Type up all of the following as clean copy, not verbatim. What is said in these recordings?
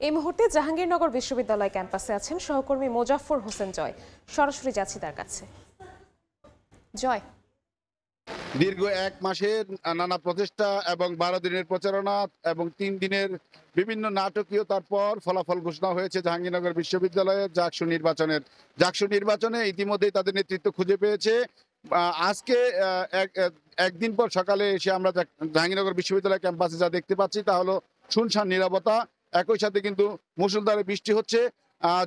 এই মুহূর্তে জাহাঙ্গীরনগর বিশ্ববিদ্যালয় ক্যাম্পাসে আছেন সহকর্মী মোজাফফর হোসেন জয়। সরাসরি যাচ্ছি তার কাছে। জয়, দীর্ঘ ১ মাসের নানা প্রচেষ্টা এবং ১২ দিনের প্রচারণা এবং ৩ দিনের বিভিন্ন নাটকীয়তার পর ফলাফল ঘোষণা হয়েছে জাহাঙ্গীরনগর বিশ্ববিদ্যালয়ের জাকসু নির্বাচনে ইতিমধ্যেই তাদের নেতৃত্ব খুঁজে পেয়েছে। আজকে একদিন পর সকালে এসে আমরা জাহাঙ্গীরনগর বিশ্ববিদ্যালয় ক্যাম্পাসে যা দেখতে পাচ্ছি তা হলো শুনশান নীরবতা। একই সাথে কিন্তু মুষলধারে বৃষ্টি হচ্ছে।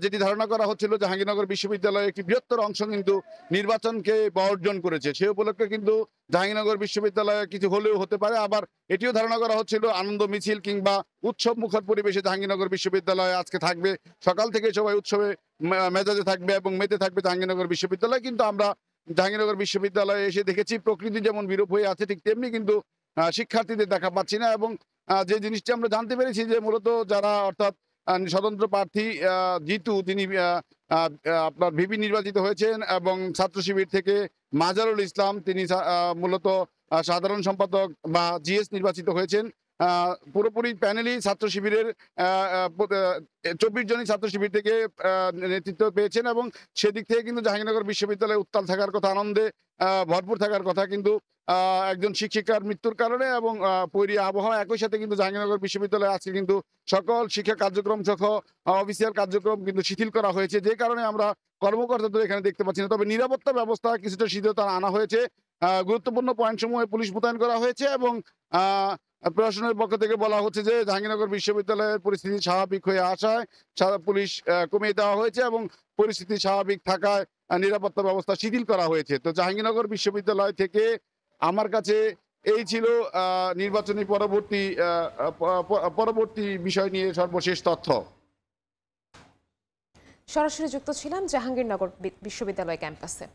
যেটি ধারণা করা হচ্ছিল জাহাঙ্গীরনগর বিশ্ববিদ্যালয়ের একটি বৃহত্তর অংশ কিন্তু নির্বাচনকে বর্জন করেছে, সে উপলক্ষে কিন্তু জাহাঙ্গীরনগর বিশ্ববিদ্যালয়ে কিছু হলেও হতে পারে। আবার এটিও ধারণা করা হচ্ছিল আনন্দ মিছিল কিংবা উৎসব মুখর পরিবেশে জাহাঙ্গীরনগর বিশ্ববিদ্যালয় আজকে থাকবে। সকাল থেকে সবাই উৎসবে মেজাজে থাকবে এবং মেতে থাকবে জাহাঙ্গীরনগর বিশ্ববিদ্যালয়। কিন্তু আমরা জাহাঙ্গীরনগর বিশ্ববিদ্যালয়ে এসে দেখেছি প্রকৃতি যেমন বিরূপ হয়ে আছে ঠিক তেমনি কিন্তু শিক্ষার্থীদের দেখা পাচ্ছি না। এবং যে জিনিসটি আমরা জানতে পেরেছি যে মূলত যারা অর্থাৎ স্বতন্ত্র প্রার্থী জিতু, তিনি আপনার ভিপি নির্বাচিত হয়েছেন এবং ছাত্র শিবির থেকে মাজারুল ইসলাম, তিনি মূলত সাধারণ সম্পাদক বা জিএস নির্বাচিত হয়েছেন। পুরোপুরি প্যানেলই ছাত্র শিবিরের ২৪ জনই ছাত্র শিবির থেকে নেতৃত্ব পেয়েছেন এবং সেদিক থেকে কিন্তু জাহাঙ্গীরনগর বিশ্ববিদ্যালয়ে উত্তাল থাকার কথা, আনন্দে ভরপুর থাকার কথা। কিন্তু একজন শিক্ষিকার মৃত্যুর কারণে এবং পৈরী আবহাওয়া, একই সাথে কিন্তু জাহাঙ্গীরনগর বিশ্ববিদ্যালয়ে আজকে কিন্তু সকল শিক্ষা কার্যক্রম সহ অফিসিয়াল কার্যক্রম কিন্তু শিথিল করা হয়েছে, যে কারণে আমরা কর্মকর্তাদের এখানে দেখতে পাচ্ছি না। তবে নিরাপত্তা ব্যবস্থা কিছুটা শিথিলতা আনা হয়েছে। গুরুত্বপূর্ণ পয়েন্ট সমূহে পুলিশ মোতায়েন করা হয়েছে এবং প্রশাসনের পক্ষ থেকে বলা হচ্ছে যে জাহাঙ্গীরনগর বিশ্ববিদ্যালয়ের পরিস্থিতি স্বাভাবিক হয়ে আসায় পুলিশ কমিয়ে দেওয়া হয়েছে এবং পরিস্থিতি স্বাভাবিক থাকায় নিরাপত্তা ব্যবস্থা শিথিল করা হয়েছে। তো জাহাঙ্গীরনগর বিশ্ববিদ্যালয় থেকে আমার কাছে এই ছিল নির্বাচনী পরবর্তী বিষয় নিয়ে সর্বশেষ তথ্য। সরাসরি যুক্ত ছিলাম জাহাঙ্গীরনগর বিশ্ববিদ্যালয় ক্যাম্পাসে।